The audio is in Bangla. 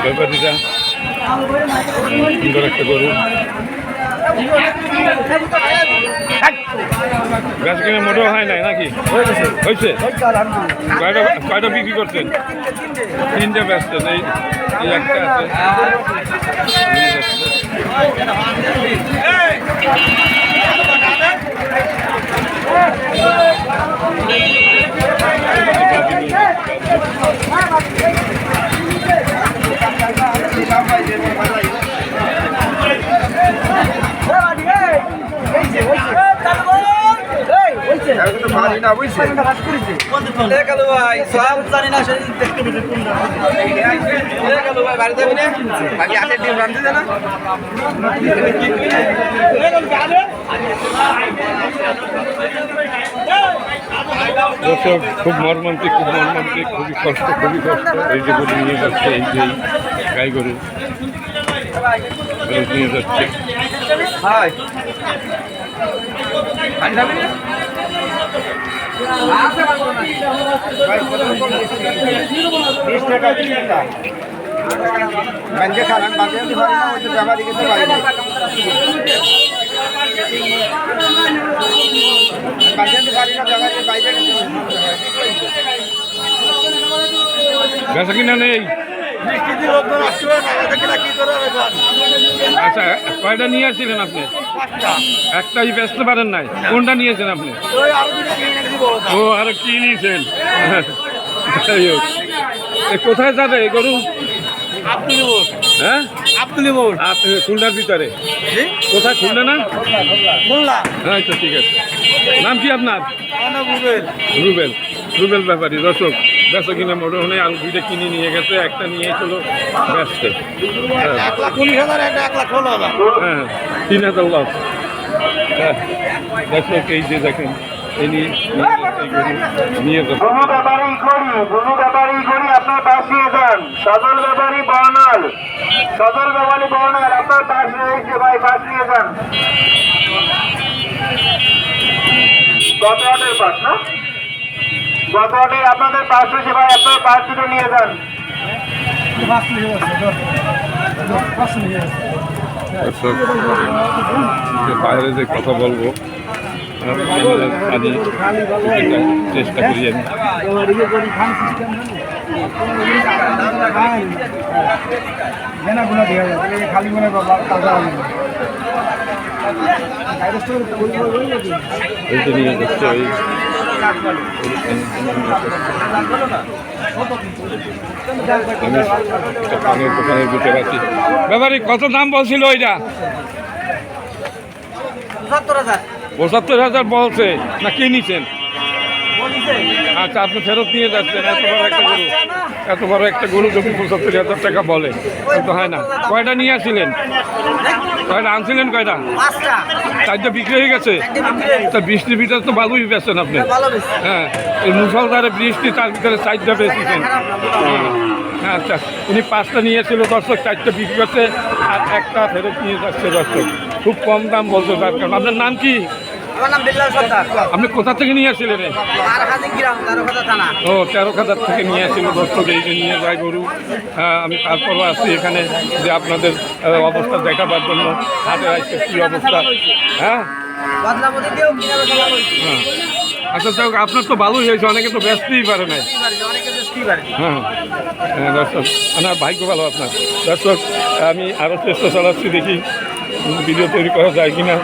ব্যাপারীরা সুন্দর একটা গরু গাছ কিনে মোটেও হয় নাই নাকি হয়েছে কয়টা বিক্রি করছেন? তিনটে ব্যস্তেন এই একটা আছে খুব মর্মান্তিক খুবই কষ্ট এই যে গরু নিয়ে যাচ্ছে এই যে গাই গরু নিয়ে যাচ্ছে বেচা কিনা নেই। আচ্ছা কয়টা নিয়ে আসছিলেন আপনি? একটাই বেচতে পারেন নাই, কোনটা নিয়েছেন আপনি? ও আরো কি নিয়েছেন? যাই হোক কোথায় যাবে এই গরু? হ্যাঁ আপনি খুলনার ভিতরে কোথায়? খুলনা না? আচ্ছা ঠিক আছে। নাম কি আপনার? রুবেল ব্যাপারী। দর্শক বেচা কিনা মোটামুটি আলু দুইটা কিনে নিয়ে গেছে, একটা নিয়ে চলো ব্যস্ত। হ্যাঁ 3,000 লস। হ্যাঁ দর্শক এই যে দেখেন নিয়ে আপনার পাশে যান। সদর ব্যাপারী বর্ণাল আপনার পাশে রয়েছে ভাই, পাশ নিয়ে যান। গত অর্ডের পাশ না, গত অর্ডে আপনাদের পাশ রয়েছে ভাই, আপনার পাশ দুটো নিয়ে যান। বাইরে যে কথা বলবো চেষ্টা করি আমি। খালি মনে এই যে নিয়ে যাচ্ছে ওই পানের দোকানের ভিতরে আছি। ব্যাপারে কত দাম বলছিল ওইটা? 75,000 বলছে না কি নিছেন? আচ্ছা আপনি ফেরত নিয়ে যাচ্ছেন। এত বড় একটা গরু যদি 75,000 টাকা বলে তো হয় না। কয়টা নিয়ে আসছিলেন? কয়টা আনছিলেন? কয়টা? 4টা বিক্রি হয়ে গেছে। তা বৃষ্টির ভিতরে তো ভালোই বেচছেন আপনি। হ্যাঁ এই মুসলধারে বৃষ্টি, তার ভিতরে 4টা বেচেছেন। হ্যাঁ আচ্ছা উনি 5টা নিয়েছিল দর্শক, 4টা বিক্রি করছে আর একটা ফেরত নিয়ে যাচ্ছে দর্শক। খুব কম দাম বলতে তার কারণ। আপনার নাম কি? আপনি কোথা থেকে নিয়ে আসছিলেন? ও 13,000 থেকে নিয়ে আসছিল দর্শক। এই যে নিয়ে যায় গরু। আমি তারপরও আসছি এখানে যে আপনাদের অবস্থা দেখাবার জন্য। হাটের আজকে কী অবস্থা। হ্যাঁ আচ্ছা যাই হোক আপনার তো ভালোই হয়েছে, অনেকে তো ব্যস্তই পারে না। হ্যাঁ হ্যাঁ দর্শক আপনার ভাগ্য ভালো আপনার। দর্শক আমি আরও চেষ্টা চালাচ্ছি, দেখি ভিডিও তৈরি করা যায় কিনা।